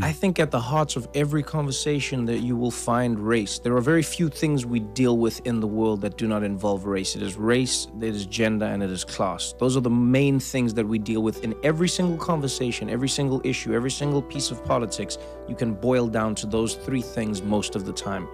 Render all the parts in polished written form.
I think at the heart of every conversation that you will find race. There are very few things we deal with in the world that do not involve race. It is race, it is gender, and it is class. Those are the main things that we deal with in every single conversation, every single issue, every single piece of politics. You can boil down to those three things most of the time.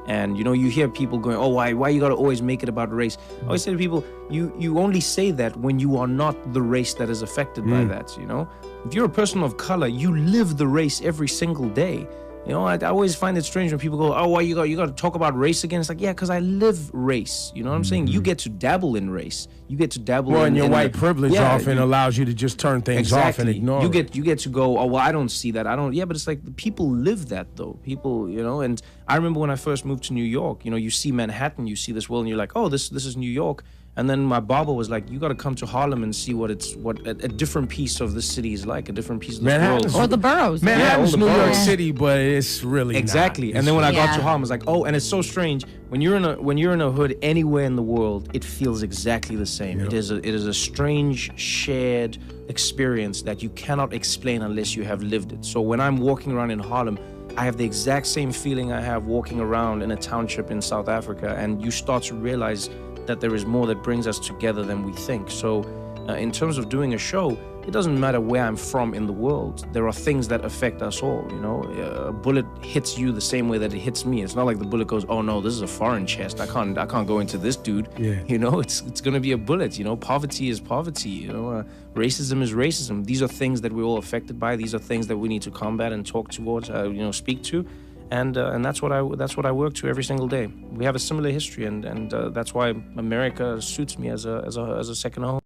And you know, you hear people going, oh, why you gotta always make it about race? I always say to people, you only say that when you are not the race that is affected by that, you know? If you're a person of color, you live the race every single day. You know, I always find it strange when people go, oh, why you got to talk about race again? It's like, yeah, because I live race. You know what I'm saying? You get to dabble in race. You get to dabble and your white privilege often allows you to just turn things off and ignore it. You get to go, oh, well, I don't see that. Yeah, but it's like people live that, though. People, you know, and I remember when I first moved to New York, you know, you see Manhattan, you see this world, and you're like, oh, this is New York. And then my barber was like, you got to come to Harlem and see what a different piece of the city is like, a different piece of the world. Or the boroughs. Manhattan's New York City, but it's really exactly. not. And then when I got to Harlem, I was like, oh, and it's so strange. When you're in a hood anywhere in the world, it feels exactly the same. Yep. It is a strange shared experience that you cannot explain unless you have lived it. So when I'm walking around in Harlem, I have the exact same feeling I have walking around in a township in South Africa, and you start to realize that there is more that brings us together than we think. So in terms of doing a show, it doesn't matter where I'm from in the world. There are things that affect us all, you know? A bullet hits you the same way that it hits me. It's not like the bullet goes, oh no, this is a foreign chest. I can't go into this dude. Yeah. You know, it's gonna be a bullet, you know? Poverty is poverty, you know? Racism is racism. These are things that we're all affected by. These are things that we need to combat and talk towards, you know, speak to. And that's what I work to every single day. We have a similar history, and that's why America suits me as a second home.